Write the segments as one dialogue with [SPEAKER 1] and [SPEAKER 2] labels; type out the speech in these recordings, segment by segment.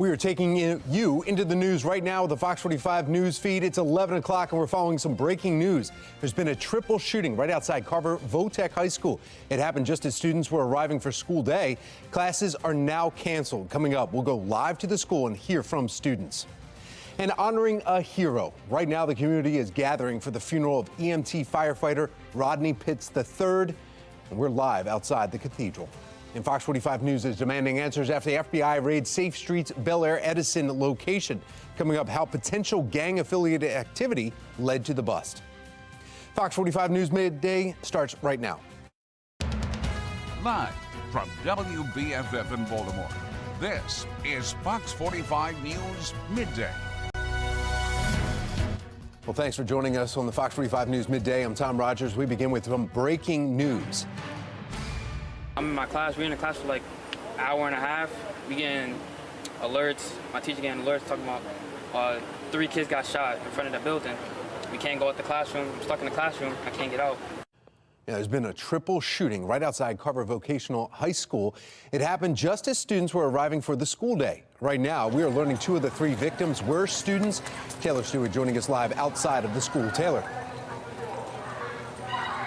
[SPEAKER 1] We are taking you into the news right now with the Fox 45 news feed. It's 11 o'clock and we're following some breaking news. There's been a triple shooting right outside Carver Vo-Tech High School. It happened just as students were arriving for school day. Classes are now canceled. Coming up, we'll go live to the school and hear from students. And honoring a hero. Right now, the community is gathering for the funeral of EMT firefighter Rodney Pitts III. And we're live outside the cathedral. And Fox 45 News is demanding answers after the FBI raids Safe Street's Bel Air Edison location. Coming up, how potential gang-affiliated activity led to the bust. Fox 45 News Midday starts right now.
[SPEAKER 2] Live from WBFF in Baltimore, this is Fox 45 News Midday.
[SPEAKER 1] Well, thanks for joining us on the Fox 45 News Midday. I'm Tom Rogers. We begin with some breaking news.
[SPEAKER 3] I'm in my class. We're in the class for like an hour and a half. We getting alerts. My teacher getting alerts talking about 3 kids got shot in front of the building. We can't go out the classroom. I'm stuck in the classroom. I can't get out.
[SPEAKER 1] Yeah, there's been a triple shooting right outside Carver Vocational High School. It happened just as students were arriving for the school day. Right now, we are learning 2 of the 3 victims were students. Taylor Stewart joining us live outside of the school. Taylor.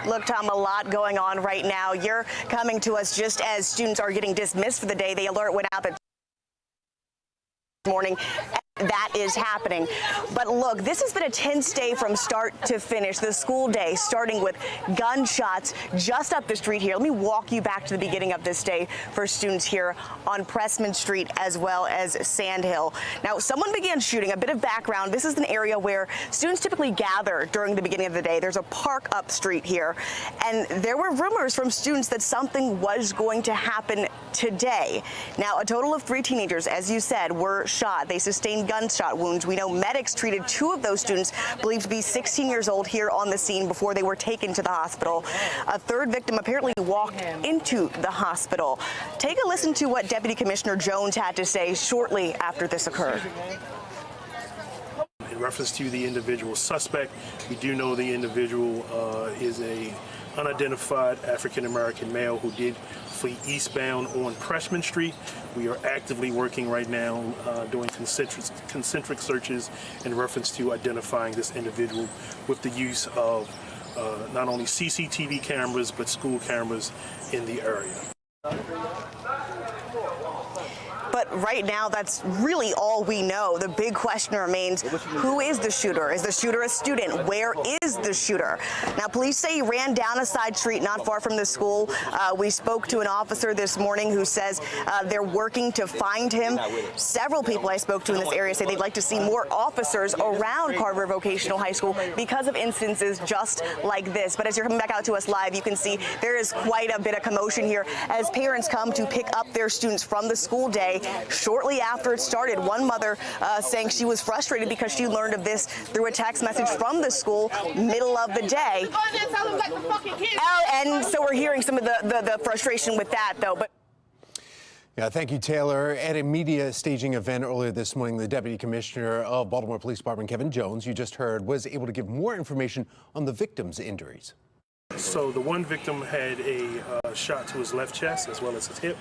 [SPEAKER 4] Look, Tom, a lot going on right now. You're coming to us just as students are getting dismissed for the day. The alert went out this morning. That is happening. But look, this has been a tense day from start to finish. The school day starting with gunshots just up the street here. Let me walk you back to the beginning of this day for students here on Pressman Street as well as Sand Hill. Now, someone began shooting. A bit of background. This is an area where students typically gather during the beginning of the day. There's a park up street here. And there were rumors from students that something was going to happen today. Now, a total of 3 teenagers, as you said, were shot. They sustained gunshot wounds. We know medics treated 2 of those students, believed to be 16 years old, here on the scene before they were taken to the hospital. A 3rd victim apparently walked into the hospital. Take a listen to what Deputy Commissioner Jones had to say shortly after this occurred.
[SPEAKER 5] In reference to the individual suspect, we do know the individual is a unidentified African-American male who did flee eastbound on Pressman Street. We are actively working right now doing concentric searches in reference to identifying this individual with the use of not only CCTV cameras but school cameras in the area.
[SPEAKER 4] But right now, that's really all we know. The big question remains, who is the shooter? Is the shooter a student? Where is the shooter? Now, police say he ran down a side street not far from the school. We spoke to an officer this morning who says they're working to find him. Several people I spoke to in this area say they'd like to see more officers around Carver Vocational High School because of instances just like this. But as you're coming back out to us live, you can see there is quite a bit of commotion here as parents come to pick up their students from the school day. Shortly after it started, one mother saying she was frustrated because she learned of this through a text message from the school middle of the day. And so we're hearing some of the frustration with that, though. But
[SPEAKER 1] yeah, thank you, Taylor. At a media staging event earlier this morning, the Deputy Commissioner of Baltimore Police Department, Kevin Jones, you just heard, was able to give more information on the victims' injuries.
[SPEAKER 5] So the one victim had a shot to his left chest as well as his hip.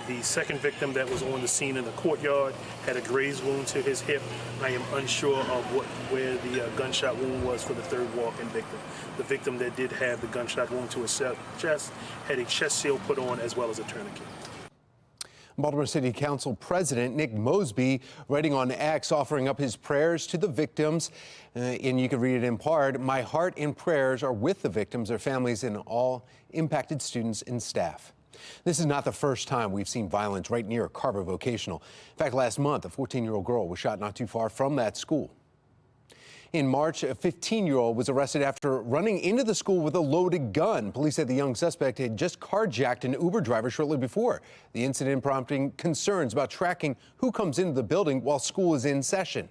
[SPEAKER 5] The second victim that was on the scene in the courtyard had a graze wound to his hip. I am unsure of where the gunshot wound was for the 3rd walk-in victim. The victim that did have the gunshot wound to his chest had a chest seal put on as well as a tourniquet.
[SPEAKER 1] Baltimore City Council President Nick Mosby writing on X, offering up his prayers to the victims. And you can read it in part. My heart and prayers are with the victims, their families, and all impacted students and staff. This is not the first time we've seen violence right near Carver Vocational. In fact, last month, a 14-year-old girl was shot not too far from that school. In March, a 15-year-old was arrested after running into the school with a loaded gun. Police said the young suspect had just carjacked an Uber driver shortly before. The incident prompting concerns about tracking who comes into the building while school is in session.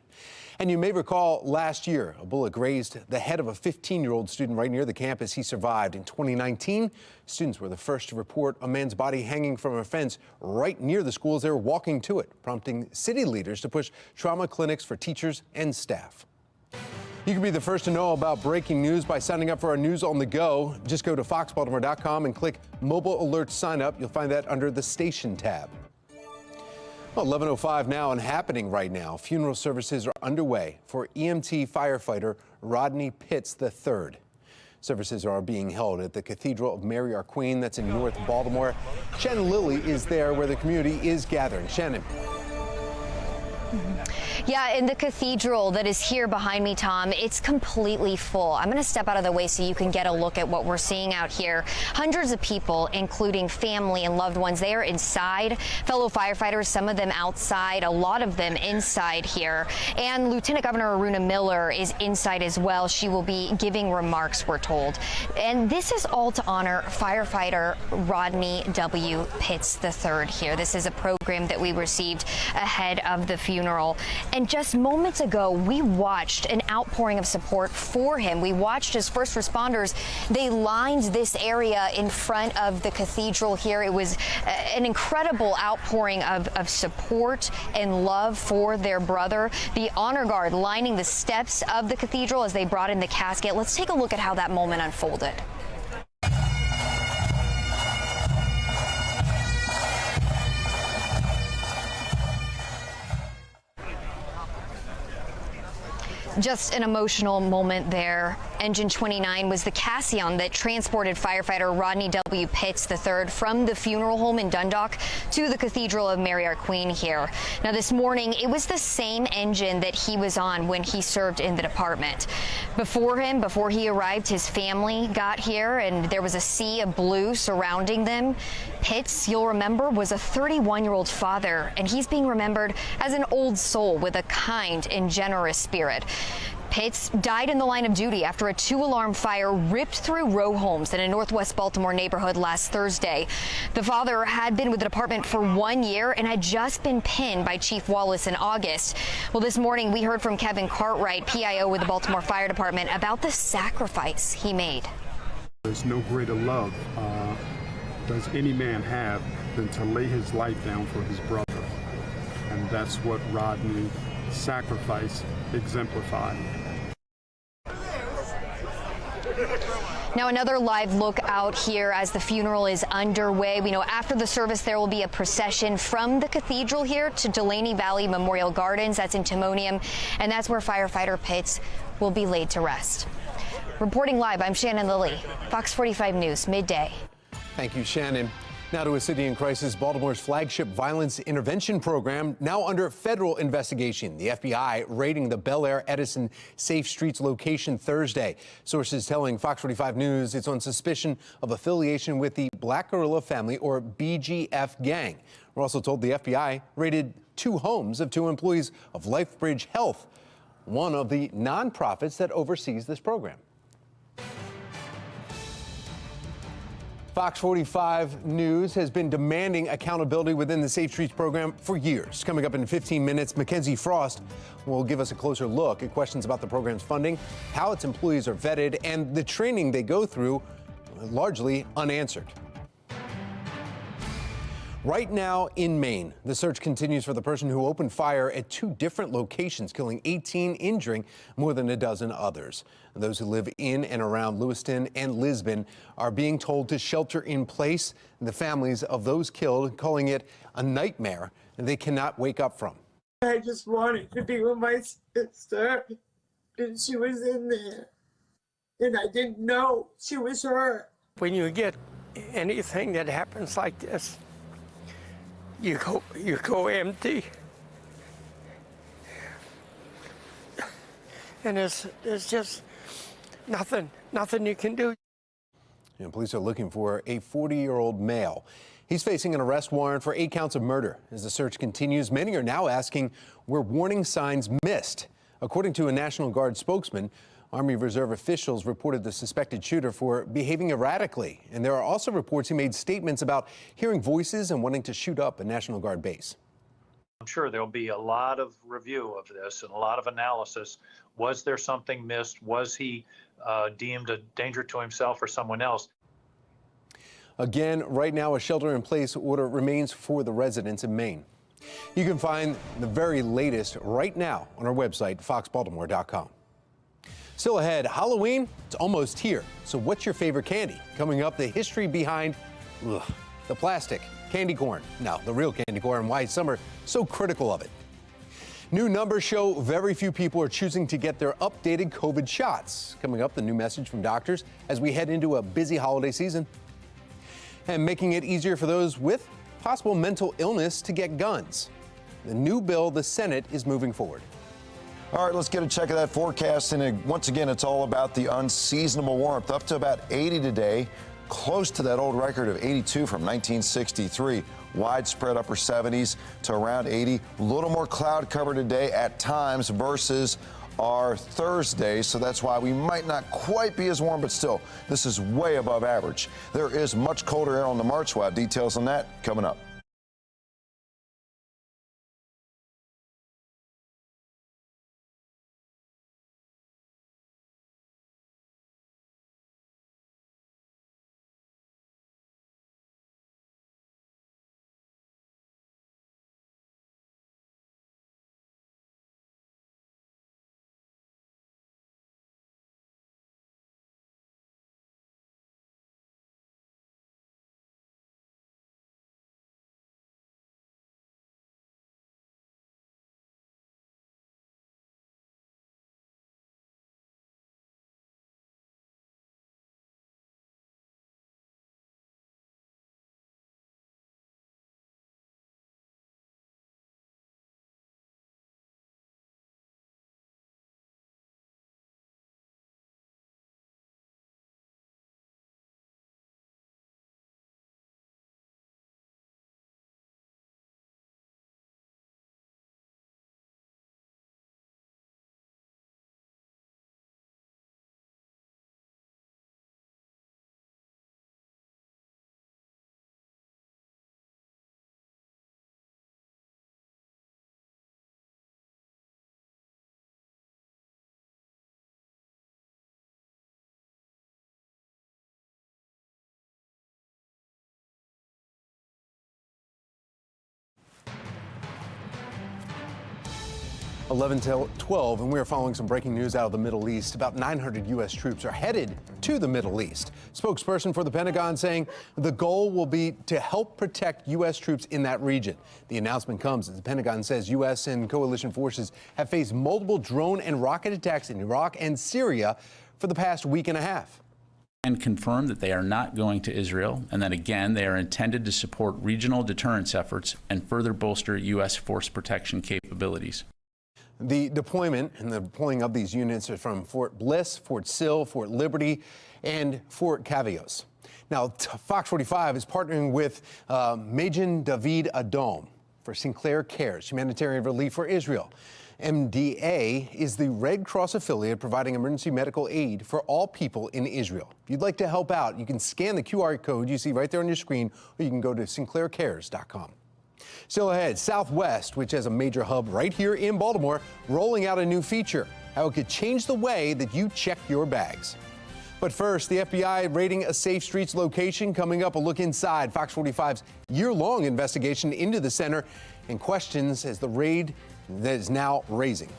[SPEAKER 1] And you may recall last year, a bullet grazed the head of a 15-year-old student right near the campus. He survived. In 2019, students were the first to report a man's body hanging from a fence right near the school as they were walking to it, prompting city leaders to push trauma clinics for teachers and staff. You can be the first to know about breaking news by signing up for our News on the Go. Just go to foxbaltimore.com and click Mobile Alert Sign Up. You'll find that under the Station tab. Well, 11:05 now and happening right now. Funeral services are underway for EMT firefighter Rodney Pitts III. Services are being held at the Cathedral of Mary Our Queen, that's in North Baltimore. Shannon Lilly is there where the community is gathering. Shannon.
[SPEAKER 6] Yeah, in the cathedral that is here behind me, Tom, it's completely full. I'm going to step out of the way so you can get a look at what we're seeing out here. Hundreds of people, including family and loved ones, they are inside. Fellow firefighters, some of them outside, a lot of them inside here. And Lieutenant Governor Aruna Miller is inside as well. She will be giving remarks, we're told. And this is all to honor firefighter Rodney W. Pitts III here. This is a program that we received ahead of the funeral. And just moments ago, we watched an outpouring of support for him. We watched as first responders, they lined this area in front of the cathedral here. It was an incredible outpouring of support and love for their brother. The honor guard lining the steps of the cathedral as they brought in the casket. Let's take a look at how that moment unfolded. Just an emotional moment there. Engine 29 was the Cassion that transported firefighter Rodney W. Pitts III from the funeral home in Dundalk to the Cathedral of Mary Our Queen here. Now this morning, it was the same engine that he was on when he served in the department. Before he arrived, his family got here and there was a sea of blue surrounding them. Pitts, you'll remember, was a 31-year-old father, and he's being remembered as an old soul with a kind and generous spirit. Pitts died in the line of duty after a 2-alarm fire ripped through row homes in a northwest Baltimore neighborhood last Thursday. The father had been with the department for 1 year and had just been pinned by Chief Wallace in August. Well, this morning we heard from Kevin Cartwright, PIO with the Baltimore Fire Department, about the sacrifice he made.
[SPEAKER 7] There's no greater love does any man have than to lay his life down for his brother. And that's what Rodney's sacrifice exemplified.
[SPEAKER 6] Now another live look out here as the funeral is underway. We know after the service there will be a procession from the cathedral here to Delaney Valley Memorial Gardens. That's in Timonium, and that's where firefighter Pitts will be laid to rest. Reporting live, I'm Shannon Lilly, Fox 45 News, Midday.
[SPEAKER 1] Thank you, Shannon. Now to a city in crisis. Baltimore's flagship violence intervention program now under federal investigation. The FBI raiding the Bel Air Edison Safe Streets location Thursday. Sources telling Fox 45 News it's on suspicion of affiliation with the Black Guerrilla Family, or BGF gang. We're also told the FBI raided 2 homes of 2 employees of LifeBridge Health, one of the nonprofits that oversees this program. Fox 45 News has been demanding accountability within the Safe Streets program for years. Coming up in 15 minutes, Mackenzie Frost will give us a closer look at questions about the program's funding, how its employees are vetted, and the training they go through, largely unanswered. Right now in Maine, the search continues for the person who opened fire at 2 different locations, killing 18, injuring more than a dozen others. Those who live in and around Lewiston and Lisbon are being told to shelter in place. The families of those killed calling it a nightmare they cannot wake up from.
[SPEAKER 8] I just wanted to be with my sister, and she was in there, and I didn't know she was her.
[SPEAKER 9] When you get anything that happens like this, you go empty, and there's just nothing you can do.
[SPEAKER 1] And police are looking for a 40-year-old male. He's facing an arrest warrant for 8 counts of murder. As the search continues, many are now asking were warning signs missed. According to a National Guard spokesman, Army Reserve officials reported the suspected shooter for behaving erratically. And there are also reports he made statements about hearing voices and wanting to shoot up a National Guard base.
[SPEAKER 10] I'm sure there'll be a lot of review of this and a lot of analysis. Was there something missed? Was he deemed a danger to himself or someone else?
[SPEAKER 1] Again, right now, a shelter-in-place order remains for the residents in Maine. You can find the very latest right now on our website, foxbaltimore.com. Still ahead, Halloween, it's almost here. So what's your favorite candy? Coming up, the history behind the plastic, candy corn, no, the real candy corn, and why some are so critical of it. New numbers show very few people are choosing to get their updated COVID shots. Coming up, the new message from doctors as we head into a busy holiday season. And making it easier for those with possible mental illness to get guns. The new bill the Senate is moving forward.
[SPEAKER 11] All right, let's get a check of that forecast. And once again, it's all about the unseasonable warmth. Up to about 80 today, close to that old record of 82 from 1963. Widespread upper 70s to around 80. A little more cloud cover today at times versus our Thursday, so that's why we might not quite be as warm, but still, this is way above average. There is much colder air on the march. We'll have details on that coming up.
[SPEAKER 1] Eleven till 12, and we are following some breaking news out of the Middle East. About 900 U.S. troops are headed to the Middle East. Spokesperson for the Pentagon saying the goal will be to help protect U.S. troops in that region. The announcement comes as the Pentagon says U.S. and coalition forces have faced multiple drone and rocket attacks in Iraq and Syria for the past week and a half.
[SPEAKER 12] And confirm that they are not going to Israel, and that again they are intended to support regional deterrence efforts and further bolster U.S. force protection capabilities.
[SPEAKER 1] The deployment and the deploying of these units are from Fort Bliss, Fort Sill, Fort Liberty, and Fort Cavalios. Now, Fox 45 is partnering with Magen David Adom for Sinclair Cares, humanitarian relief for Israel. MDA is the Red Cross affiliate providing emergency medical aid for all people in Israel. If you'd like to help out, you can scan the QR code you see right there on your screen, or you can go to sinclaircares.com. Still ahead, Southwest, which has a major hub right here in Baltimore, rolling out a new feature, how it could change the way that you check your bags. But first, the FBI raiding a Safe Streets location. Coming up, a look inside Fox 45's year-long investigation into the center and questions as the raid that is now raising.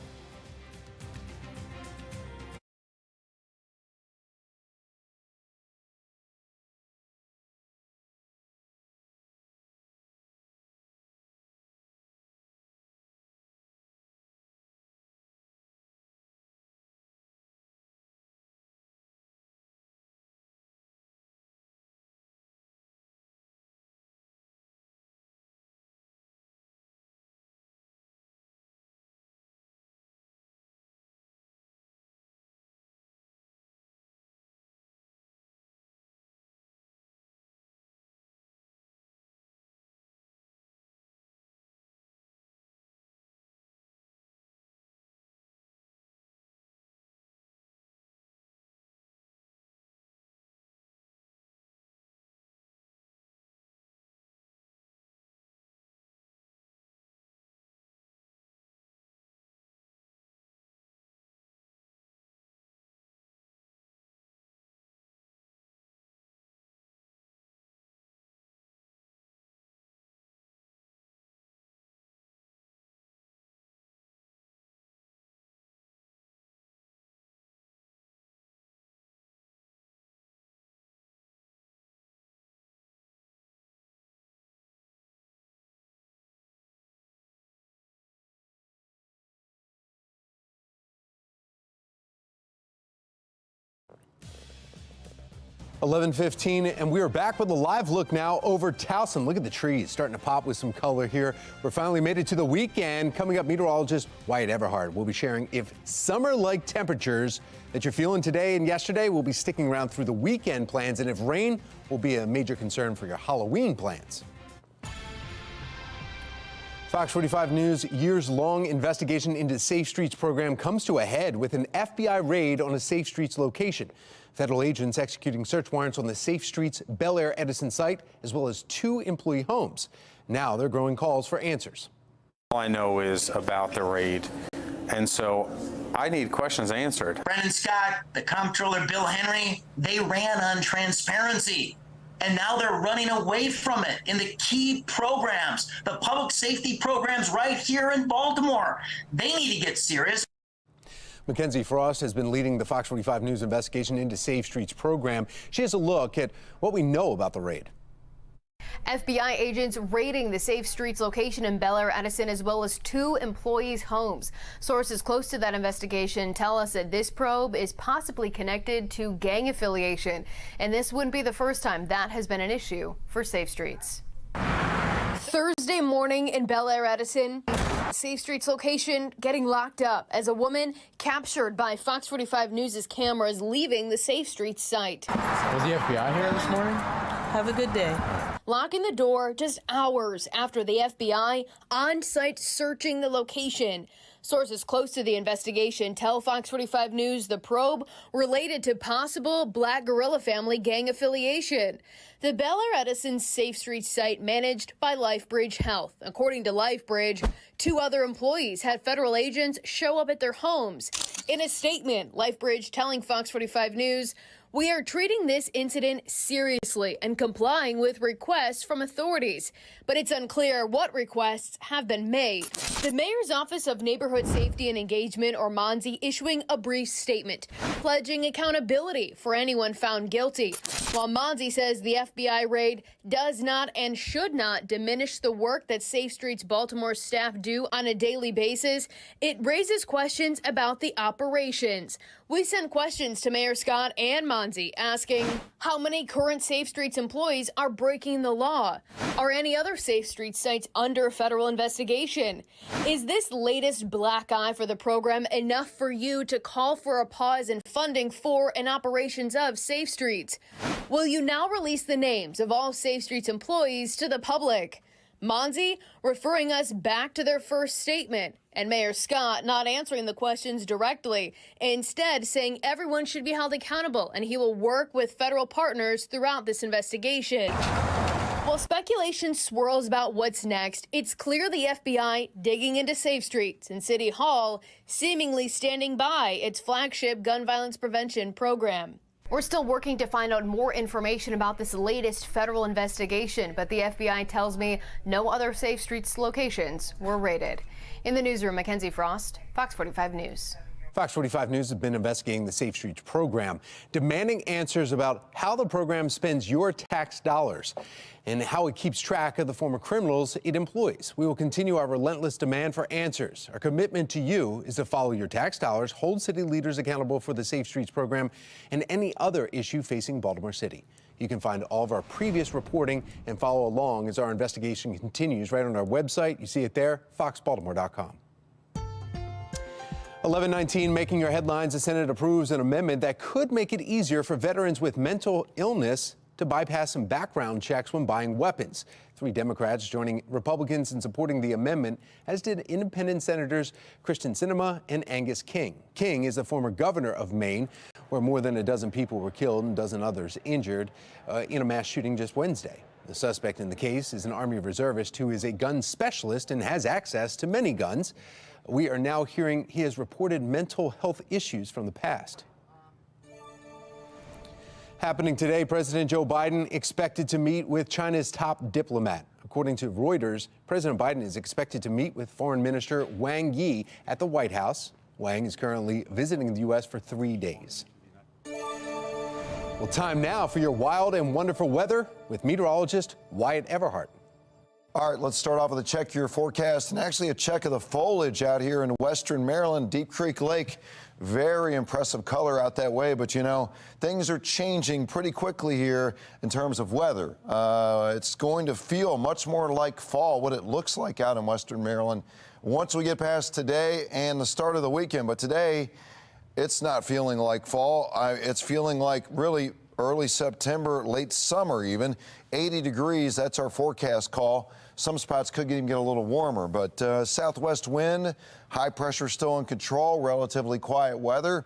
[SPEAKER 1] 11:15, and we are back with a live look now over Towson. Look at the trees starting to pop with some color here. We're finally made it to the weekend. Coming up, meteorologist Wyatt Everhart will be sharing if summer-like temperatures that you're feeling today and yesterday will be sticking around through the weekend plans, and if rain will be a major concern for your Halloween plans. Fox 45 News' years-long investigation into the Safe Streets program comes to a head with an FBI raid on a Safe Streets location. Federal agents executing search warrants on the Safe Streets Bel Air Edison site, as well as 2 employee homes. Now they're growing calls for answers.
[SPEAKER 13] All I know is about the raid, and so I need questions answered.
[SPEAKER 14] Brennan Scott, the comptroller Bill Henry, they ran on transparency. And now they're running away from it in the key programs, the public safety programs right here in Baltimore. They need to get serious.
[SPEAKER 1] Mackenzie Frost has been leading the Fox 45 News investigation into Safe Streets program. She has a look at what we know about the raid.
[SPEAKER 15] FBI agents raiding the Safe Streets location in Bel Air Edison, as well as 2 employees' homes. Sources close to that investigation tell us that this probe is possibly connected to gang affiliation, and this wouldn't be the first time that has been an issue for Safe Streets. Thursday morning in Bel Air Edison, Safe Streets location getting locked up as a woman captured by Fox 45 News' cameras leaving the Safe Streets site.
[SPEAKER 16] Was the FBI here this morning?
[SPEAKER 17] Have a good day.
[SPEAKER 15] Locking the door just hours after the FBI on-site searching the location. Sources close to the investigation tell Fox 45 News the probe related to possible Black Guerrilla family gang affiliation. The Bel Air Edison Safe Streets site managed by LifeBridge Health. According to LifeBridge, 2 other employees had federal agents show up at their homes. In a statement, LifeBridge telling Fox 45 News, "We are treating this incident seriously and complying with requests from authorities, but it's unclear what requests have been made." The Mayor's Office of Neighborhood Safety and Engagement, or MONSE, issuing a brief statement, pledging accountability for anyone found guilty. While MONSE says the FBI raid does not and should not diminish the work that Safe Streets Baltimore staff do on a daily basis, it raises questions about the operations. We sent questions to Mayor Scott and MONSE asking how many current Safe Streets employees are breaking the law. Are any other Safe Streets sites under federal investigation? Is this latest black eye for the program enough for you to call for a pause in funding for and operations of Safe Streets? Will you now release the names of all Safe Streets employees to the public? MONSE referring us back to their first statement, and Mayor Scott not answering the questions directly, instead saying everyone should be held accountable and he will work with federal partners throughout this investigation. While speculation swirls about what's next, it's clear the FBI digging into Safe Streets and City Hall seemingly standing by its flagship gun violence prevention program. We're still working to find out more information about this latest federal investigation, but the FBI tells me no other Safe Streets locations were raided. In the newsroom, Mackenzie Frost, Fox 45 News.
[SPEAKER 1] Fox 45 News has been investigating the Safe Streets program, demanding answers about how the program spends your tax dollars and how it keeps track of the former criminals it employs. We will continue our relentless demand for answers. Our commitment to you is to follow your tax dollars, hold city leaders accountable for the Safe Streets program, and any other issue facing Baltimore City. You can find all of our previous reporting and follow along as our investigation continues right on our website. You see it there, foxbaltimore.com. 11:19, making your headlines. The Senate approves an amendment that could make it easier for veterans with mental illness to bypass some background checks when buying weapons. 3 Democrats joining Republicans in supporting the amendment, as did independent Senators Kristen Sinema and Angus King. King is the former governor of Maine, where more than a dozen people were killed and a dozen others injured in a mass shooting just Wednesday. The suspect in the case is an Army reservist who is a gun specialist and has access to many guns. We are now hearing he has reported mental health issues from the past. Happening today, President Joe Biden expected to meet with China's top diplomat. According to Reuters, President Biden is expected to meet with Foreign Minister Wang Yi at the White House. Wang is currently visiting the U.S. for 3 days. Well, time now for your wild and wonderful weather with meteorologist Wyatt Everhart.
[SPEAKER 11] All right, let's start off with a check of your forecast and actually a check of the foliage out here in western Maryland, Deep Creek Lake. Very impressive color out that way, but you know, things are changing pretty quickly here in terms of weather. It's going to feel much more like fall, what it looks like out in western Maryland once we get past today and the start of the weekend. But today, it's not feeling like fall. It's feeling like really early September, late summer even. 80 degrees, that's our forecast call. Some spots could even get a little warmer, but southwest wind, high pressure still in control, relatively quiet weather.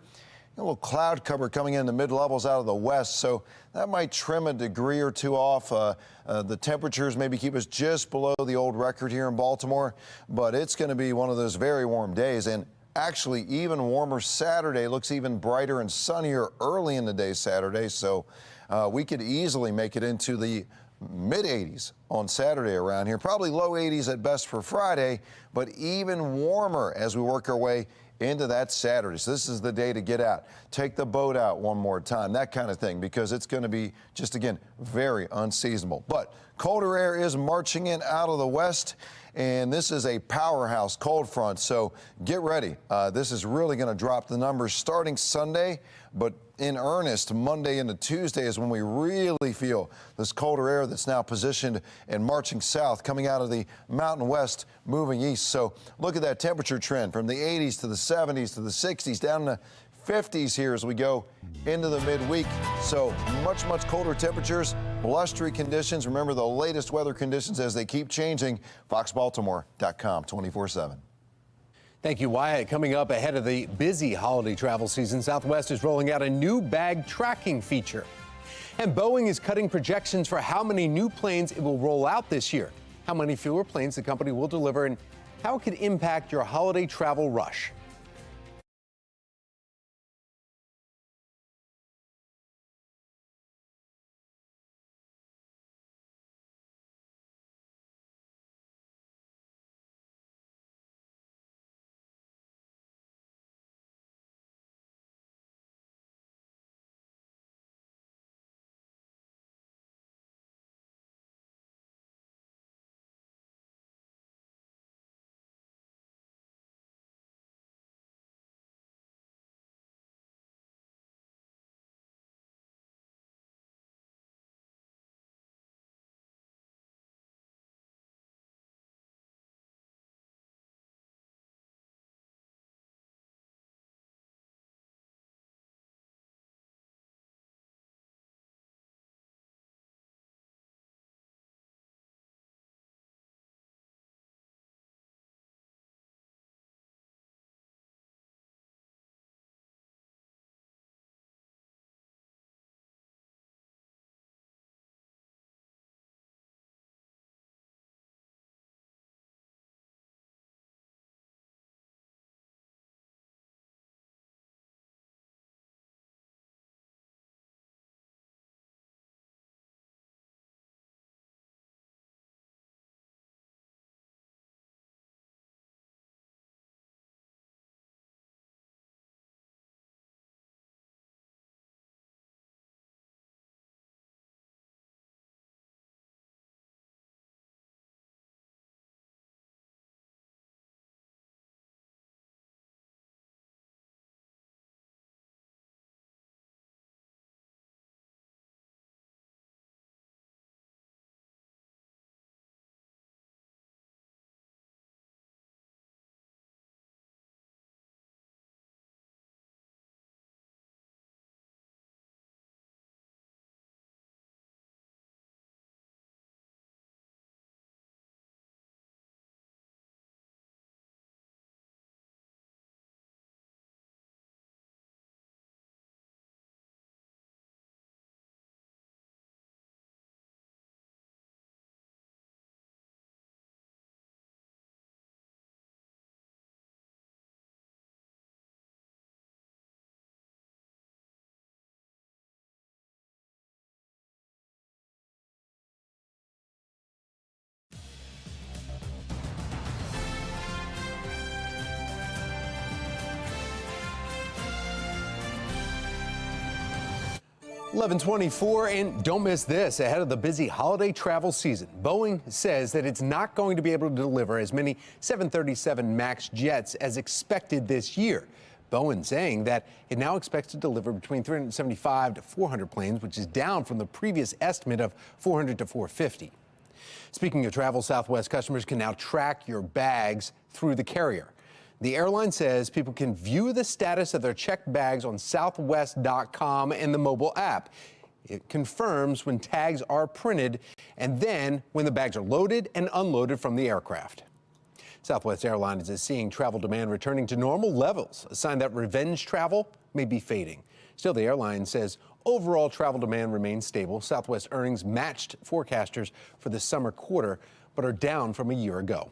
[SPEAKER 11] A little cloud cover coming in the mid-levels out of the west, so that might trim a degree or two off. The temperatures maybe keep us just below the old record here in Baltimore, but it's going to be one of those very warm days. And actually, even warmer Saturday. Looks even brighter and sunnier early in the day Saturday, so we could easily make it into the mid-80s on Saturday around here. Probably low 80s at best for Friday, but even warmer as we work our way into that Saturday. So this is the day to get out. Take the boat out one more time, that kind of thing, because it's going to be just, again, very unseasonable. But colder air is marching in out of the west, and this is a powerhouse cold front, so get ready. This is really going to drop the numbers starting Sunday, but in earnest, Monday into Tuesday is when we really feel this colder air that's now positioned and marching south, coming out of the Mountain West, moving east. So look at that temperature trend from the 80s to the 70s to the 60s, down to 50s here as we go into the midweek. So much colder temperatures, blustery conditions. Remember the latest weather conditions as they keep changing. FoxBaltimore.com 24/7.
[SPEAKER 1] Thank you, Wyatt. Coming up ahead of the busy holiday travel season, Southwest is rolling out a new bag tracking feature. And Boeing is cutting projections for how many new planes it will roll out this year, how many fewer planes the company will deliver, and how it could impact your holiday travel rush. 11:24, and don't miss this. Ahead of the busy holiday travel season, Boeing says that it's not going to be able to deliver as many 737 MAX jets as expected this year. Boeing saying that it now expects to deliver between 375 to 400 planes, which is down from the previous estimate of 400 to 450. Speaking of travel, Southwest customers can now track your bags through the carrier. The airline says people can view the status of their checked bags on southwest.com and the mobile app. It confirms when tags are printed and then when the bags are loaded and unloaded from the aircraft. Southwest Airlines is seeing travel demand returning to normal levels, a sign that revenge travel may be fading. Still, the airline says overall travel demand remains stable. Southwest earnings matched forecasters for the summer quarter, but are down from a year ago.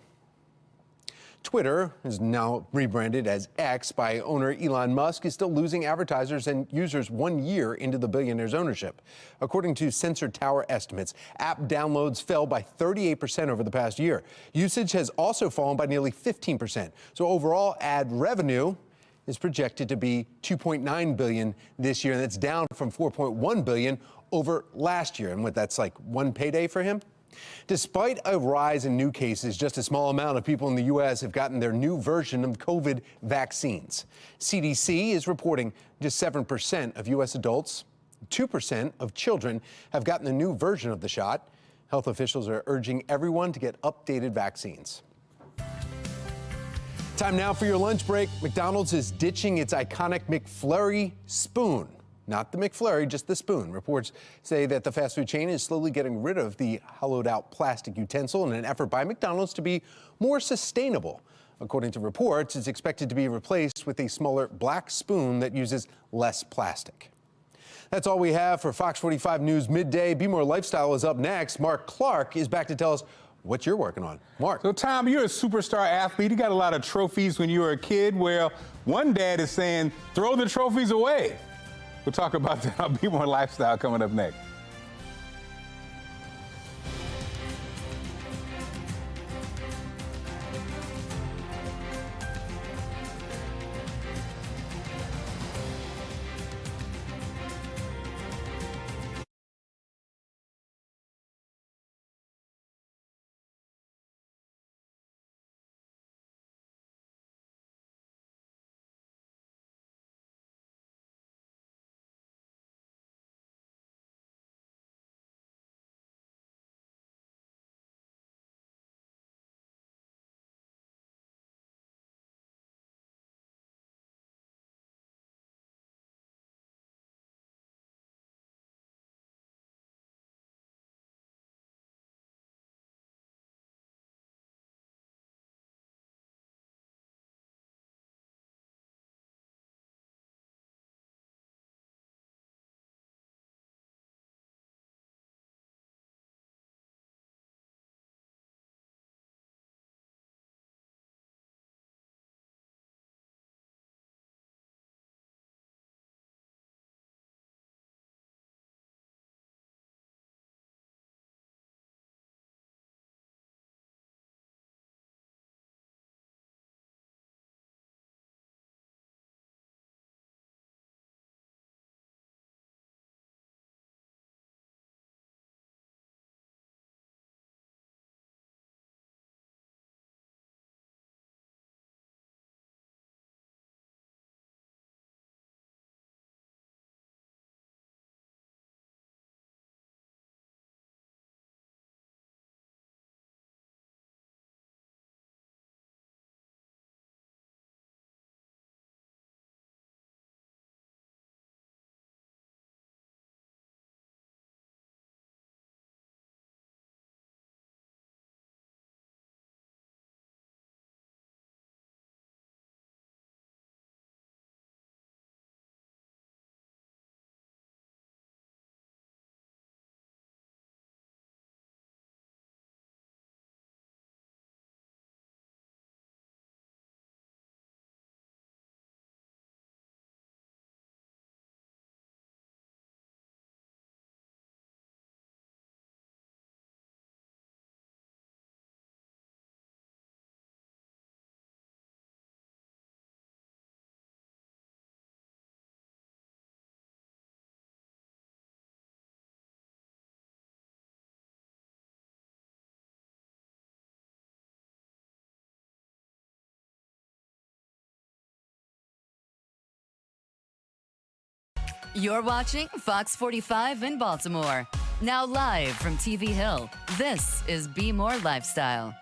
[SPEAKER 1] Twitter is now rebranded as X by owner Elon Musk, is still losing advertisers and users 1 year into the billionaire's ownership. According to Sensor Tower estimates, app downloads fell by 38% over the past year. Usage has also fallen by nearly 15%. So overall ad revenue is projected to be $2.9 billion this year, and that's down from $4.1 billion over last year. And what, that's like one payday for him? Despite a rise in new cases, just a small amount of people in the U.S. have gotten their new version of COVID vaccines. CDC is reporting just 7% of U.S. adults, 2% of children have gotten the new version of the shot. Health officials are urging everyone to get updated vaccines. Time now for your lunch break. McDonald's is ditching its iconic McFlurry spoon. Not the McFlurry, just the spoon. Reports say that the fast food chain is slowly getting rid of the hollowed-out plastic utensil in an effort by McDonald's to be more sustainable. According to reports, it's expected to be replaced with a smaller black spoon that uses less plastic. That's all we have for Fox 45 News Midday. Bmore Lifestyle is up next. Mark Clark is back to tell us what you're working on. Mark.
[SPEAKER 17] So, Tom, you're a superstar athlete. You got a lot of trophies when you were a kid. Well, one dad is saying, throw the trophies away. We'll talk about that on Bmore Lifestyle coming up next.
[SPEAKER 18] You're watching Fox 45 in Baltimore. Now live from TV Hill, this is Bmore Lifestyle.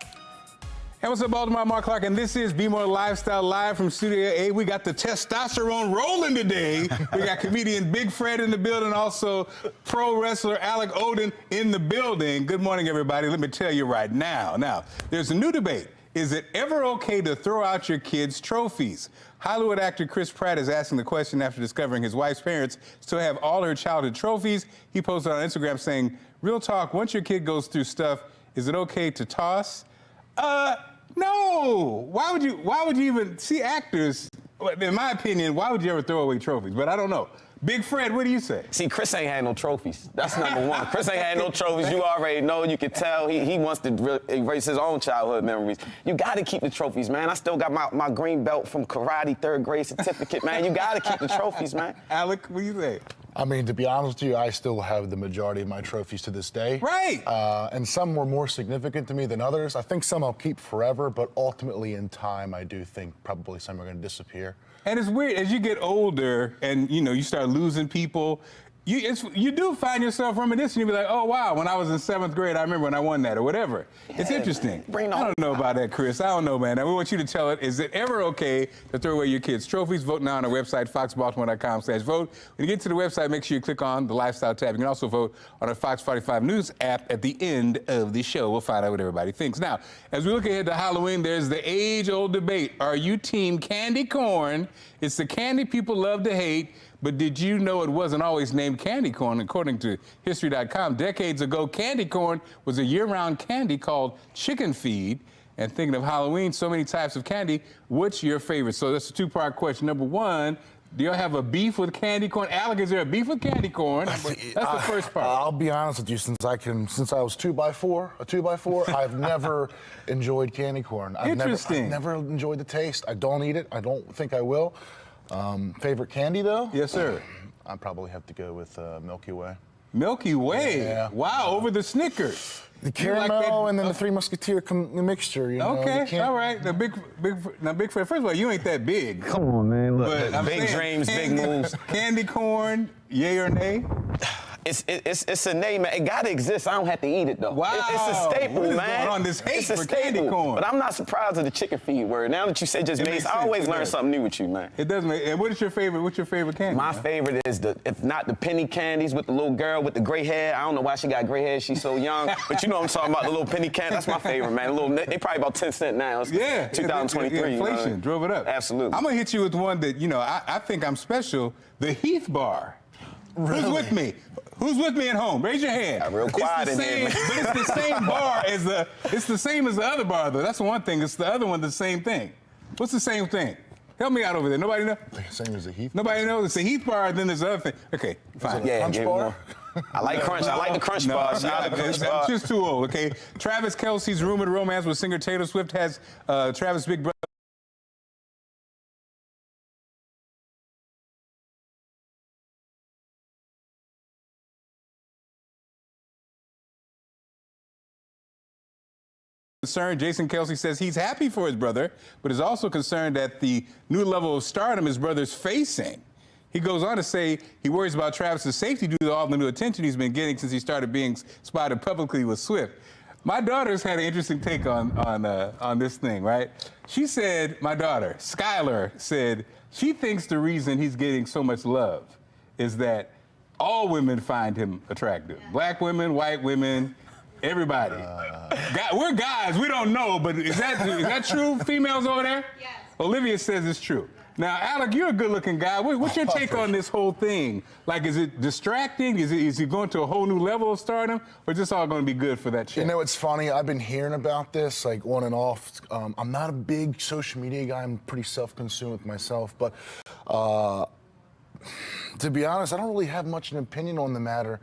[SPEAKER 17] Hey, what's up, Baltimore? I'm Mark Clark, and this is Bmore Lifestyle live from Studio A. We got the testosterone rolling today. We got comedian Big Fred in the building, also pro wrestler Alec Odin in the building. Good morning, everybody. Let me tell you right now. Now, there's a new debate. Is it ever okay to throw out your kids' trophies? Hollywood actor Chris Pratt is asking the question after discovering his wife's parents still have all her childhood trophies. He posted on Instagram saying, "Real talk, once your kid goes through stuff, is it okay to toss?" No. Why would you even see actors? In my opinion, why would you ever throw away trophies? But I don't know. Big Fred, what do you say?
[SPEAKER 19] See, Chris ain't had no trophies. That's number one. Chris ain't had no trophies. You already know. You can tell he wants to erase his own childhood memories. You got to keep the trophies, man. I still got my green belt from karate 3rd grade certificate, man. You got to keep the trophies, man.
[SPEAKER 17] Alec, what do you say?
[SPEAKER 20] I mean, to be honest with you, I still have the majority of my trophies to this day.
[SPEAKER 17] Right.
[SPEAKER 20] And some were more significant to me than others. I think some I'll keep forever, but ultimately in time, I do think probably some are going to disappear.
[SPEAKER 17] And it's weird, as you get older and, you start losing people, you do find yourself reminiscing. You be like, oh, wow, when I was in 7th grade, I remember when I won that or whatever. Yeah, it's interesting. I don't know about that, Chris. I don't know, man. We want you to tell it. Is it ever okay to throw away your kids' trophies? Vote now on our website, foxbaltimore.com/vote. When you get to the website, make sure you click on the Lifestyle tab. You can also vote on our Fox 45 News app at the end of the show. We'll find out what everybody thinks. Now, as we look ahead to Halloween, there's the age-old debate. Are you team candy corn? It's the candy people love to hate. But did you know it wasn't always named candy corn? According to History.com, decades ago, candy corn was a year-round candy called chicken feed. And thinking of Halloween, so many types of candy, what's your favorite? So that's a two-part question. Number one, do y'all have a beef with candy corn? Alec, is there a beef with candy corn? That's the first part.
[SPEAKER 20] I'll be honest with you, since I was 2x4, I've never enjoyed candy corn. I've never enjoyed the taste. I don't eat it. I don't think I will. Favorite candy, though?
[SPEAKER 17] Yes, sir.
[SPEAKER 20] I'd probably have to go with Milky Way.
[SPEAKER 17] Milky Way?
[SPEAKER 20] Yeah.
[SPEAKER 17] Wow, over the Snickers.
[SPEAKER 20] The caramel and then the Three Musketeer mixture, you know.
[SPEAKER 17] Okay, all right. Now, Big Fred, first of all, you ain't that big.
[SPEAKER 19] Come on, man. Look,
[SPEAKER 17] big
[SPEAKER 19] dreams, big moves.
[SPEAKER 17] Candy corn, yay or nay?
[SPEAKER 19] It's a name, man. It gotta exist. I don't have to eat it though.
[SPEAKER 17] Wow.
[SPEAKER 19] It's a staple,
[SPEAKER 17] what is
[SPEAKER 19] man.
[SPEAKER 17] Going on this hate
[SPEAKER 19] it's a
[SPEAKER 17] for
[SPEAKER 19] staple.
[SPEAKER 17] Candy corn.
[SPEAKER 19] But I'm not surprised at the chicken feed word. Now that you say just makes I always learn something new with you, man.
[SPEAKER 17] It does make. And what's your favorite candy?
[SPEAKER 19] My favorite is if not the penny candies with the little girl with the gray hair. I don't know why she got gray hair. She's so young. But you know what I'm talking about, the little penny candy. That's my favorite, man. They probably about 10 cents now. It's 2023.
[SPEAKER 17] Inflation drove it up.
[SPEAKER 19] Absolutely.
[SPEAKER 17] I'm gonna hit you with one that I think I'm special. The Heath bar. Really? Who's with me? Who's with me at home? Raise your hand.
[SPEAKER 19] Real quiet in here.
[SPEAKER 17] But it's the same bar as it's the same as the other bar, though. That's the one thing. It's the other one, the same thing. What's the same thing? Help me out over there. Nobody know?
[SPEAKER 20] Same as the Heath.
[SPEAKER 17] Nobody knows. It's the Heath bar, then there's the other thing. Okay, fine.
[SPEAKER 20] Crunch bar?
[SPEAKER 19] I like crunch. I like the crunch bar.
[SPEAKER 17] I'm just too old, okay? Travis Kelce's rumored romance with singer Taylor Swift has Travis' big brother. Concerned, Jason Kelce says he's happy for his brother, but is also concerned at the new level of stardom his brother's facing. He goes on to say he worries about Travis's safety due to all the new attention he's been getting since he started being spotted publicly with Swift. My daughter's had an interesting take on this thing, right? She said, my daughter, Skylar, said she thinks the reason he's getting so much love is that all women find him attractive. Black women, white women, everybody. We're guys, we don't know, but is that true? Females over there? Yes. Olivia says it's true. Now, Alec, you're a good-looking guy. What's your take on this whole thing? Like, is it distracting? Is he going to a whole new level of stardom? Or is this all going to be good for that chick?
[SPEAKER 20] You know, it's funny. I've been hearing about this, like, on and off. I'm not a big social media guy. I'm pretty self-consumed with myself. But to be honest, I don't really have much of an opinion on the matter.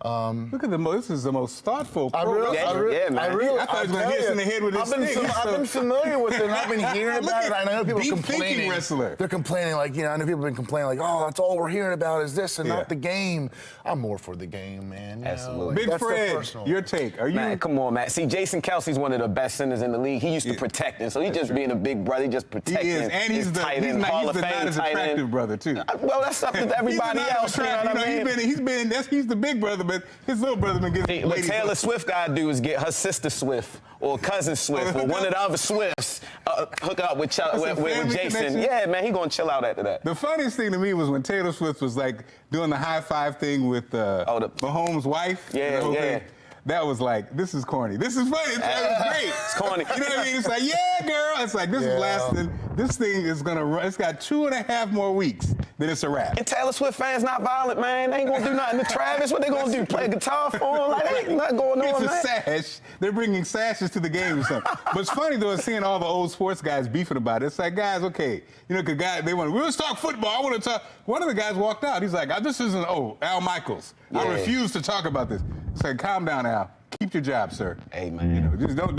[SPEAKER 17] Look at this is the most thoughtful
[SPEAKER 20] I
[SPEAKER 17] program.
[SPEAKER 20] really,
[SPEAKER 17] I thought he was going to hit us in the head with his stick.
[SPEAKER 20] I've been familiar with it, and I've been hearing about it. I know people are complaining.
[SPEAKER 17] Wrestler.
[SPEAKER 20] They're complaining, like, I know people have been complaining, like, oh, that's all we're hearing about is this and not the game. I'm more for the game, man.
[SPEAKER 19] Absolutely.
[SPEAKER 17] Big Fred, your take. Are you?
[SPEAKER 19] Man, come on, man. See, Jason Kelsey's one of the best centers in the league. He used to protect him, so he's just being a big brother. He just protecting.
[SPEAKER 17] He is, and he's the
[SPEAKER 19] Hall of
[SPEAKER 17] not
[SPEAKER 19] Fame
[SPEAKER 17] as
[SPEAKER 19] tight end.
[SPEAKER 17] attractive brother too.
[SPEAKER 19] Well, that's something to everybody else. You know what I mean?
[SPEAKER 17] He's the big brother, but his little brother been getting.
[SPEAKER 19] What Taylor Swift gotta do is get her sister Swift or cousin Swift or one of the other Swifts hook up with Jason.
[SPEAKER 17] Connection.
[SPEAKER 19] Yeah, man, he gonna chill out after that.
[SPEAKER 17] The funniest thing to me was when Taylor Swift was like doing the high five thing with Mahomes' wife.
[SPEAKER 19] Yeah,
[SPEAKER 17] thing. That was like, this is corny. This is funny. It was great.
[SPEAKER 19] It's corny.
[SPEAKER 17] You know what I mean? It's like, yeah, girl. It's like, this is lasting. This thing is going to run. It's got 2.5 more weeks. Then it's a wrap.
[SPEAKER 19] And Taylor Swift fans not violent, man. They ain't going to do nothing to Travis. What they going to do? Play a guitar for him? Like, ain't nothing going on, man.
[SPEAKER 17] It's a sash. They're bringing sashes to the game or something. But it's funny, though, seeing all the old sports guys beefing about it. It's like, guys, okay. You know, because let's talk football. I want to talk. One of the guys walked out. He's like, this isn't, Al Michaels.
[SPEAKER 19] Yeah.
[SPEAKER 17] I refuse to talk about this. It's like, calm down, Al. Keep your job, sir.
[SPEAKER 19] Hey, man.
[SPEAKER 17] Just don't.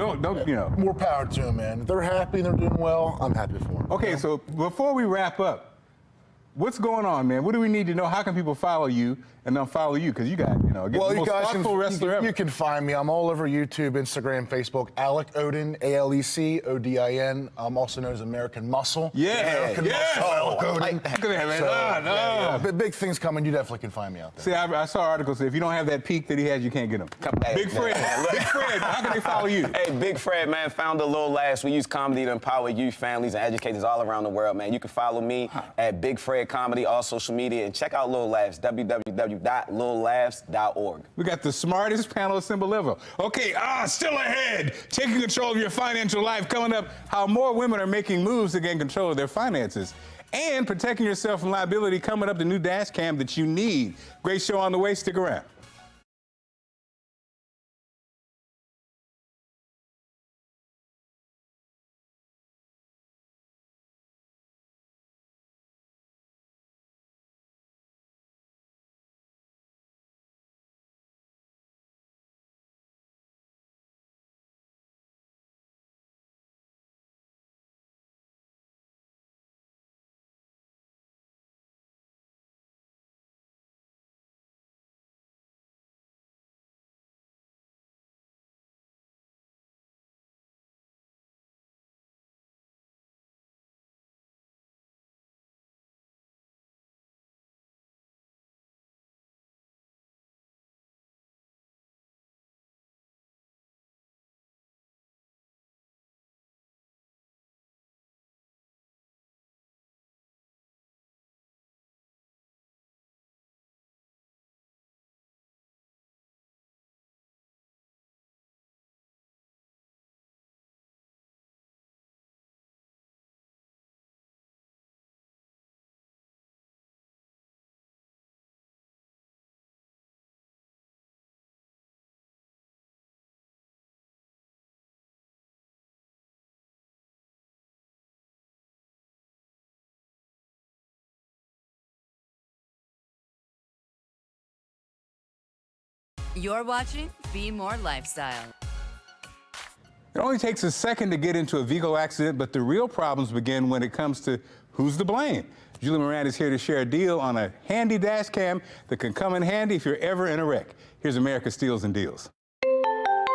[SPEAKER 20] More power to them, man. If they're happy and they're doing well, I'm happy for them.
[SPEAKER 17] Okay, so before we wrap up, what's going on, man? What do we need to know? How can people follow you and unfollow you? Because you got, the most thoughtful wrestler ever.
[SPEAKER 20] You can find me. I'm all over YouTube, Instagram, Facebook. Alec Odin, ALECODIN. I'm also known as American Muscle. American Muscle, Alec Odin.
[SPEAKER 17] Look at that, man.
[SPEAKER 20] But big things coming. You definitely can find me out there.
[SPEAKER 17] See, I saw articles say if you don't have that peak that he has, you can't get him. Big Fred. Big Fred, how can they follow you?
[SPEAKER 19] Hey, Big Fred, man, founder of Lil Laughs. We use comedy to empower youth, families, and educators all around the world, man. You can follow me at Big Fred Comedy, all social media, and check out Lil Laughs, www.lillaughs.org.
[SPEAKER 17] We got the smartest panel symbol ever. Okay, still ahead. Taking control of your financial life. Coming up, how more women are making moves to gain control of their finances. And protecting yourself from liability. Coming up, the new dash cam that you need. Great show on the way. Stick around.
[SPEAKER 18] You're watching Bmore Lifestyle.
[SPEAKER 17] It only takes a second to get into a vehicle accident, but the real problems begin when it comes to who's to blame. Julie Moran is here to share a deal on a handy dash cam that can come in handy if you're ever in a wreck. Here's America Steals and Deals.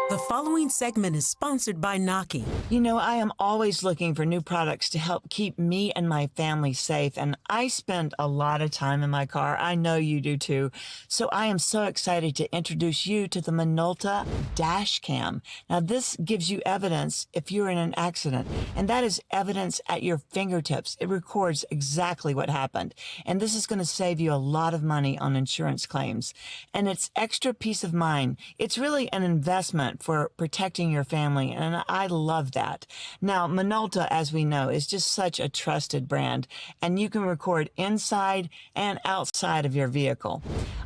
[SPEAKER 21] The following segment is sponsored by Naki.
[SPEAKER 22] You know, I am always looking for new products to help keep me and my family safe, and I spend a lot of time in my car. I know you do too. So I am so excited to introduce you to the Minolta Dash Cam. Now, this gives you evidence if you're in an accident, and that is evidence at your fingertips. It records exactly what happened, and this is going to save you a lot of money on insurance claims. And it's extra peace of mind. It's really an investment for protecting your family, and I love that. Now, Minolta, as we know, is just such a trusted brand, and you can record inside and outside of your vehicle.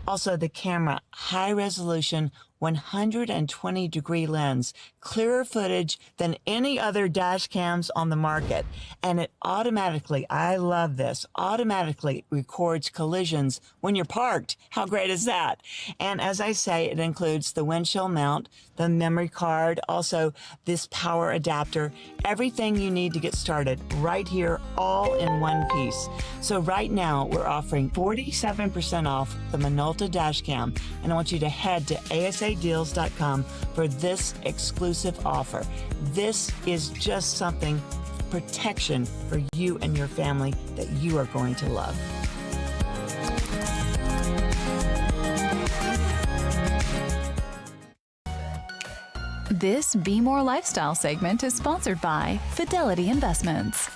[SPEAKER 22] Also, the camera, high resolution, 120-degree lens, clearer footage than any other dash cams on the market. And it automatically, I love this, automatically records collisions when you're parked. How great is that? And as I say, it includes the windshield mount, the memory card, also this power adapter, everything you need to get started right here, all in one piece. So right now we're offering 47% off the Minolta dashcam, and I want you to head to asadeals.com for this exclusive offer. This is just something, protection for you and your family that you are going to love.
[SPEAKER 2] This Bmore Lifestyle segment is sponsored by Fidelity Investments.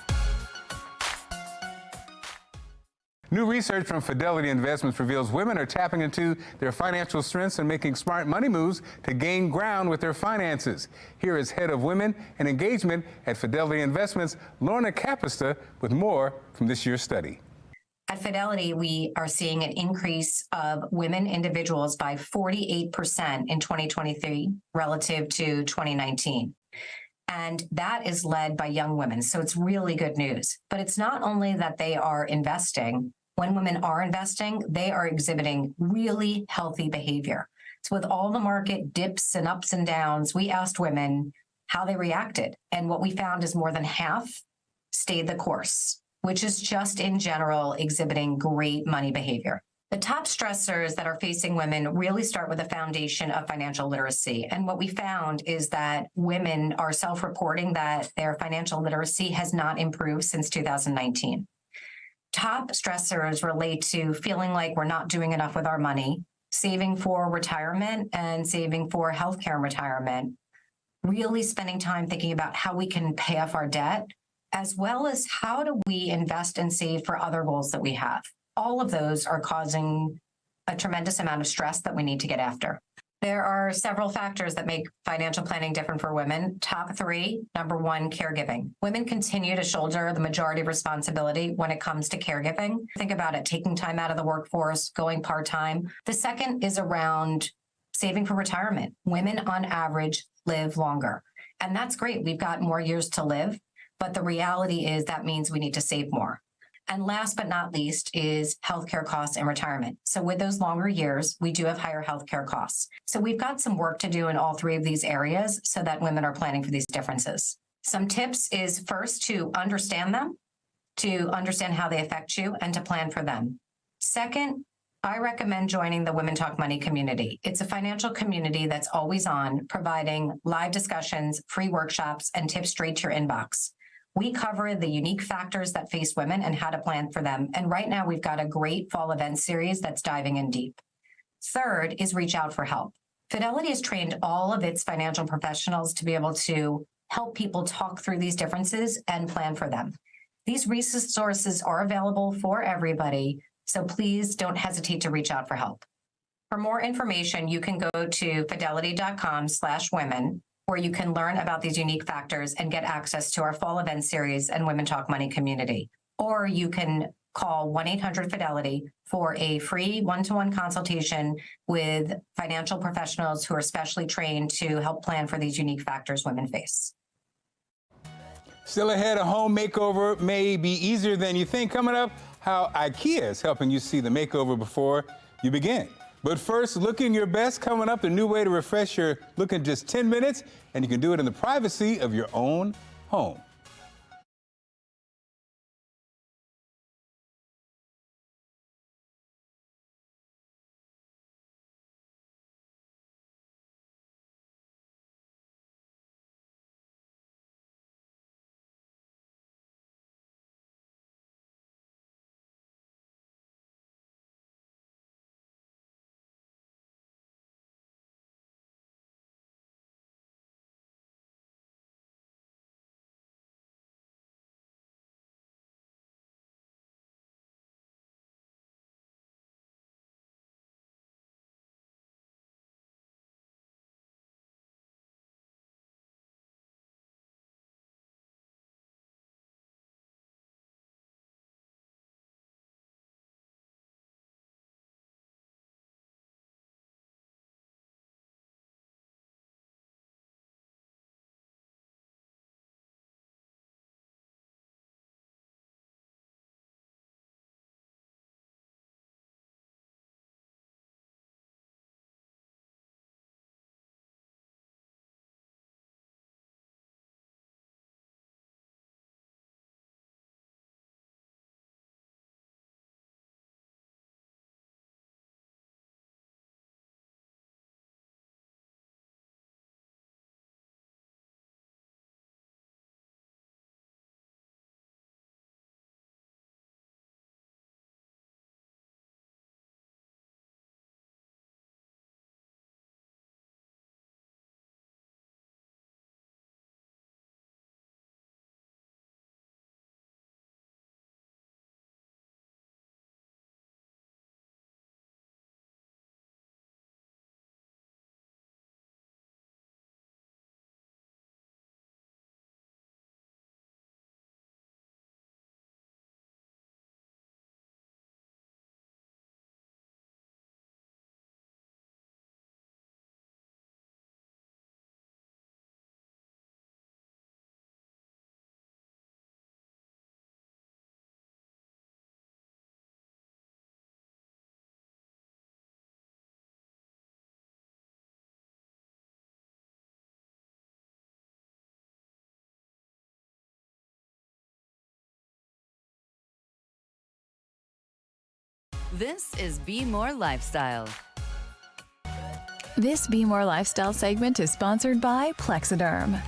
[SPEAKER 17] New research from Fidelity Investments reveals women are tapping into their financial strengths and making smart money moves to gain ground with their finances. Here is Head of Women and Engagement at Fidelity Investments, Lorna Capista, with more from this year's study.
[SPEAKER 3] At Fidelity, we are seeing an increase of women individuals by 48% in 2023 relative to 2019. And that is led by young women. So it's really good news. But it's not only that they are investing. When women are investing, they are exhibiting really healthy behavior. So with all the market dips and ups and downs, we asked women how they reacted. And what we found is more than half stayed the course, which is just in general exhibiting great money behavior. The top stressors that are facing women really start with a foundation of financial literacy. And what we found is that women are self-reporting that their financial literacy has not improved since 2019. Top stressors relate to feeling like we're not doing enough with our money, saving for retirement and saving for healthcare and retirement, really spending time thinking about how we can pay off our debt, as well as how do we invest and save for other goals that we have. All of those are causing a tremendous amount of stress that we need to get after. There are several factors that make financial planning different for women. Top three, number one, caregiving. Women continue to shoulder the majority of responsibility when it comes to caregiving. Think about it, taking time out of the workforce, going part-time. The second is around saving for retirement. Women on average live longer. And that's great. We've got more years to live. But the reality is that means we need to save more. And last but not least is healthcare costs and retirement. So with those longer years, we do have higher healthcare costs. So we've got some work to do in all three of these areas so that women are planning for these differences. Some tips is first to understand them, to understand how they affect you, and to plan for them. Second, I recommend joining the Women Talk Money community. It's a financial community that's always on, providing live discussions, free workshops, and tips straight to your inbox. We cover the unique factors that face women and how to plan for them. And right now we've got a great fall event series that's diving in deep. Third is reach out for help. Fidelity has trained all of its financial professionals to be able to help people talk through these differences and plan for them. These resources are available for everybody, so please don't hesitate to reach out for help. For more information, you can go to fidelity.com/women, where you can learn about these unique factors and get access to our fall event series and Women Talk Money community. Or you can call 1-800-FIDELITY for a free one-to-one consultation with financial professionals who are specially trained to help plan for these unique factors women face.
[SPEAKER 17] Still ahead, a home makeover may be easier than you think. Coming up, how Ikea is helping you see the makeover before you begin. But first, looking your best. Coming up, a new way to refresh your look in just 10 minutes, and you can do it in the privacy of your own home.
[SPEAKER 18] This is Bmore Lifestyle.
[SPEAKER 2] This Bmore Lifestyle segment is sponsored by Plexiderm.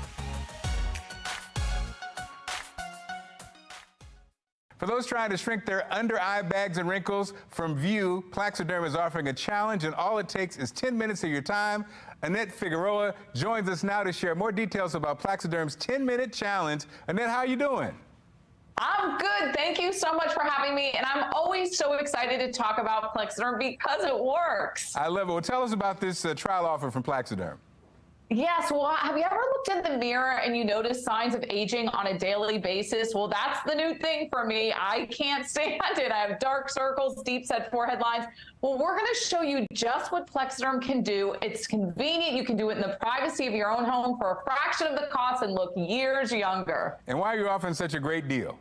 [SPEAKER 17] For those trying to shrink their under-eye bags and wrinkles from view, Plexiderm is offering a challenge, and all it takes is 10 minutes of your time. Annette Figueroa joins us now to share more details about Plexiderm's 10-minute challenge. Annette, how are you doing?
[SPEAKER 4] I'm good. Thank you so much for having me. And I'm always so excited to talk about Plexiderm because it works.
[SPEAKER 17] I love it. Well, tell us about this trial offer from Plexiderm.
[SPEAKER 4] Yes. Well, have you ever looked in the mirror and you notice signs of aging on a daily basis? Well, that's the new thing for me. I can't stand it. I have dark circles, deep set forehead lines. Well, we're going to show you just what Plexiderm can do. It's convenient. You can do it in the privacy of your own home for a fraction of the cost and look years younger.
[SPEAKER 17] And why are you offering such a great deal?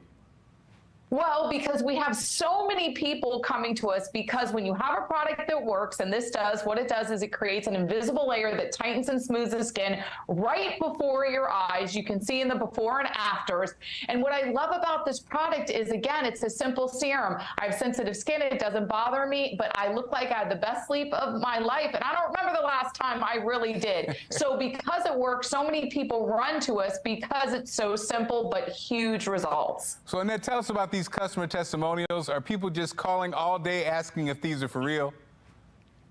[SPEAKER 4] Well, because we have so many people coming to us because when you have a product that works, and this does, what it does is it creates an invisible layer that tightens and smooths the skin right before your eyes. You can see in the before and afters. And what I love about this product is, again, it's a simple serum. I have sensitive skin. It doesn't bother me, but I look like I had the best sleep of my life. And I don't remember the last time I really did. So because it works, so many people run to us because it's so simple, but huge results.
[SPEAKER 17] So Annette, tell us about these customer testimonials. Are people just calling all day asking if these are for real?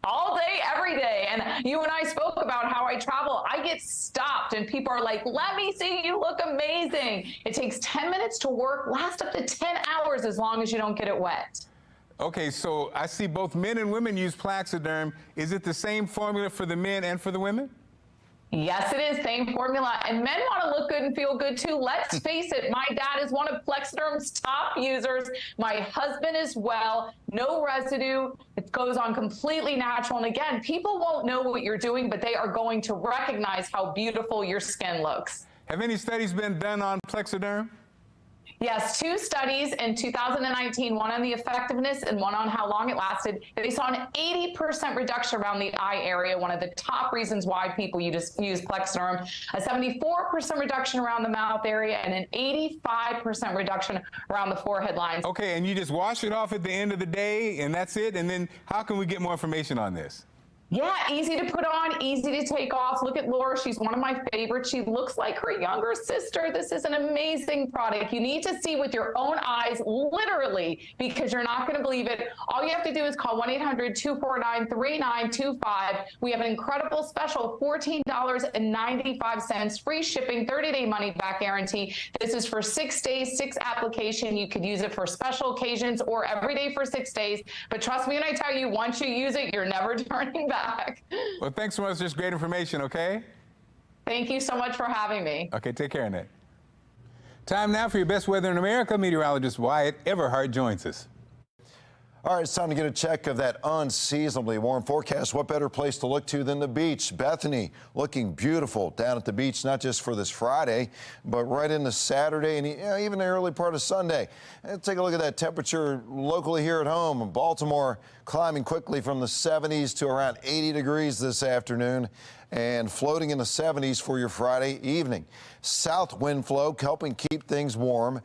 [SPEAKER 4] All day, every day. And you and I spoke about how I travel. I get stopped and people are like, let me see, you look amazing. It takes 10 minutes to work, lasts up to 10 hours as long as you don't get it wet.
[SPEAKER 17] Okay, so I see both men and women use Plexiderm. Is it the same formula for the men and for the women?
[SPEAKER 4] Yes, it is. Same formula. And men want to look good and feel good too. Let's face it. My dad is one of Plexiderm's top users. My husband as well. No residue. It goes on completely natural. And again, people won't know what you're doing, but they are going to recognize how beautiful your skin looks.
[SPEAKER 17] Have any studies been done on Plexiderm?
[SPEAKER 4] Yes, 2 studies in 2019, one on the effectiveness and one on how long it lasted. They saw an 80% reduction around the eye area, one of the top reasons why people use Plexiderm, a 74% reduction around the mouth area, and an 85% reduction around the forehead lines.
[SPEAKER 17] Okay, and you just wash it off at the end of the day, and that's it? And then how can we get more information on this?
[SPEAKER 4] Yeah, easy to put on, easy to take off. Look at Laura. She's one of my favorites. She looks like her younger sister. This is an amazing product. You need to see with your own eyes, literally, because you're not going to believe it. All you have to do is call 1-800-249-3925. We have an incredible special, $14.95, free shipping, 30-day money-back guarantee. This is for 6 days, 6 application. You could use it for special occasions or every day for 6 days. But trust me when I tell you, once you use it, you're never turning back.
[SPEAKER 17] Well, thanks so much. Just great information, okay?
[SPEAKER 4] Thank you so much for having me.
[SPEAKER 17] Okay, take care, Annette. Time now for your best weather in America. Meteorologist Wyatt Everhart joins us.
[SPEAKER 11] All right, it's time to get a check of that unseasonably warm forecast. What better place to look to than the beach? Bethany looking beautiful down at the beach, not just for this Friday, but right into Saturday and even the early part of Sunday. And take a look at that temperature locally here at home. Baltimore climbing quickly from the 70s to around 80 degrees this afternoon and floating in the 70s for your Friday evening. South wind flow helping keep things warm.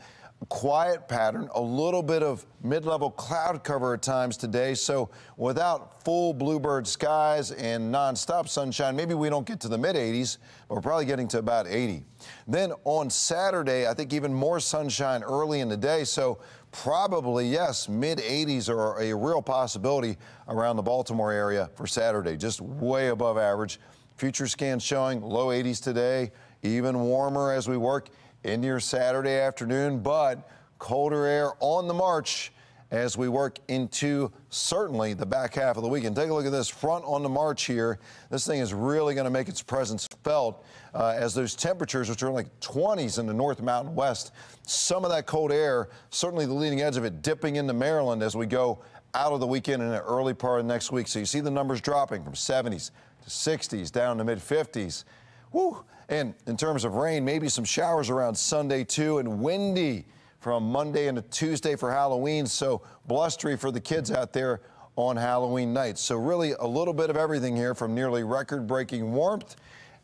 [SPEAKER 11] Quiet pattern, a little bit of mid-level cloud cover at times today. So without full bluebird skies and nonstop sunshine, maybe we don't get to the mid-80s, but we're probably getting to about 80. Then on Saturday, I think even more sunshine early in the day. So probably, yes, mid-80s are a real possibility around the Baltimore area for Saturday, just way above average. Future scans showing low 80s today, even warmer as we work into your Saturday afternoon, but colder air on the march as we work into certainly the back half of the weekend. Take a look at this front on the march here. This thing is really going to make its presence felt as those temperatures, which are like 20s in the North Mountain West, some of that cold air, certainly the leading edge of it, dipping into Maryland as we go out of the weekend in the early part of next week. So you see the numbers dropping from 70s to 60s down to mid-50s. Woo! And in terms of rain, maybe some showers around Sunday too, and windy from Monday into Tuesday for Halloween. So blustery for the kids out there on Halloween night. So really a little bit of everything here, from nearly record-breaking warmth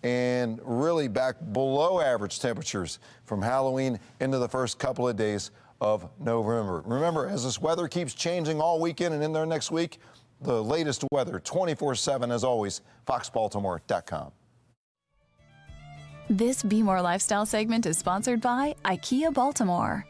[SPEAKER 11] and really back below average temperatures from Halloween into the first couple of days of November. Remember, as this weather keeps changing all weekend and in there next week, the latest weather 24/7 as always, foxbaltimore.com.
[SPEAKER 2] This Bmore Lifestyle segment is sponsored by Ikea Baltimore.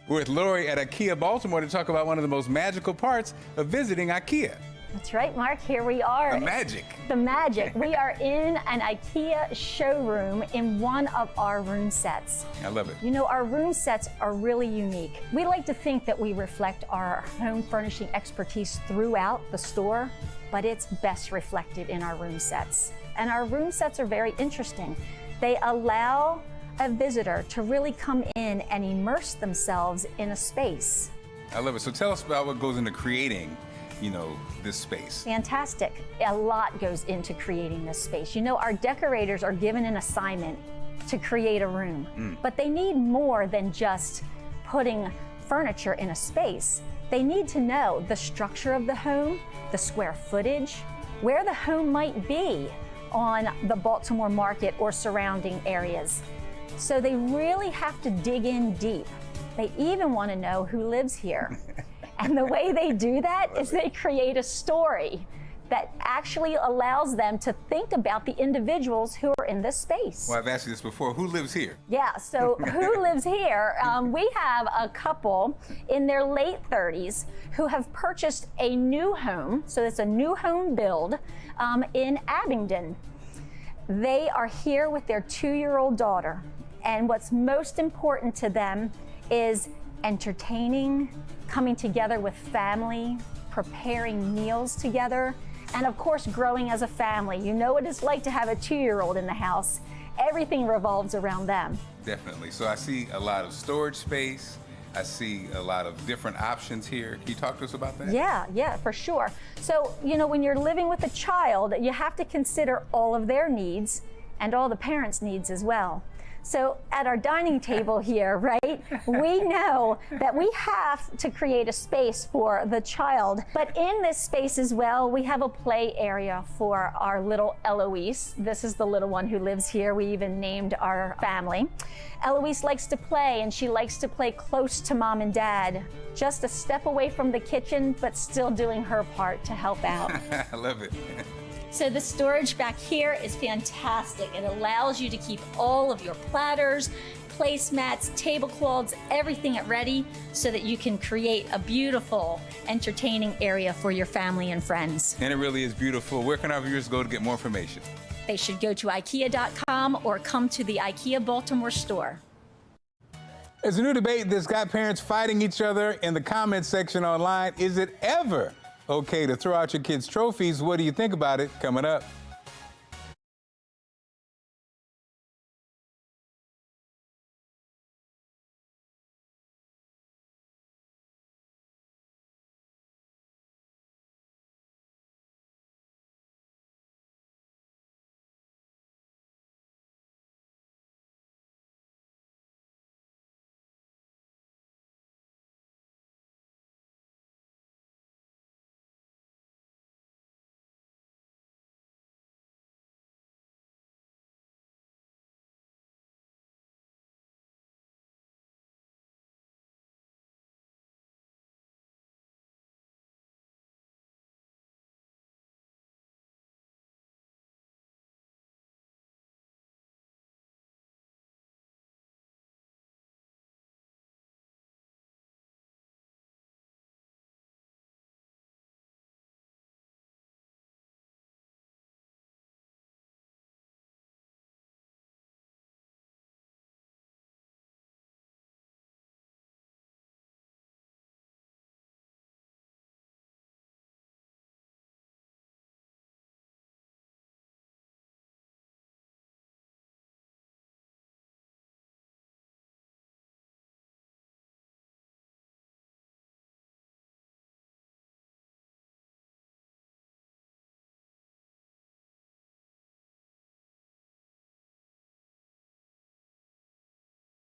[SPEAKER 17] We're with Lori at Ikea Baltimore to talk about one of the most magical parts of visiting Ikea.
[SPEAKER 5] That's right, Mark. Here we are.
[SPEAKER 17] The magic.
[SPEAKER 5] The magic. We are in an IKEA showroom in one of our room sets.
[SPEAKER 17] I love it.
[SPEAKER 5] You know, our room sets are really unique. We like to think that we reflect our home furnishing expertise throughout the store, but it's best reflected in our room sets. And our room sets are very interesting. They allow a visitor to really come in and immerse themselves in a space.
[SPEAKER 17] I love it. So tell us about what goes into creating, you know, this space.
[SPEAKER 5] Fantastic. A lot goes into creating this space. You know, our decorators are given an assignment to create a room, but they need more than just putting furniture in a space. They need to know the structure of the home, the square footage, where the home might be on the Baltimore market or surrounding areas. So they really have to dig in deep. They even want to know who lives here. And the way they do that is they create a story that actually allows them to think about the individuals who are in this space.
[SPEAKER 17] Well, I've asked you this before. Who lives here?
[SPEAKER 5] Yeah, so who lives here? We have a couple in their late 30s who have purchased a new home. So it's a new home build in Abingdon. They are here with their 2-year-old daughter. And what's most important to them is entertaining, coming together with family, preparing meals together, and of course, growing as a family. You know what it's like to have a 2-year-old in the house. Everything revolves around them.
[SPEAKER 17] Definitely. So I see a lot of storage space. I see a lot of different options here. Can you talk to us about that?
[SPEAKER 5] Yeah, for sure. So, you know, when you're living with a child, you have to consider all of their needs and all the parents' needs as well. So at our dining table here, right, we know that we have to create a space for the child. But in this space as well, we have a play area for our little Eloise. This is the little one who lives here. We even named our family. Eloise likes to play, and she likes to play close to mom and dad, just a step away from the kitchen, but still doing her part to help out.
[SPEAKER 17] I love it.
[SPEAKER 5] So the storage back here is fantastic. It allows you to keep all of your platters, placemats, tablecloths, everything at ready so that you can create a beautiful, entertaining area for your family and friends.
[SPEAKER 17] And it really is beautiful. Where can our viewers go to get more information?
[SPEAKER 5] They should go to IKEA.com or come to the IKEA Baltimore store.
[SPEAKER 17] There's a new debate that's got parents fighting each other in the comments section online. Is it ever okay to throw out your kids' trophies? What do you think about it? Coming up.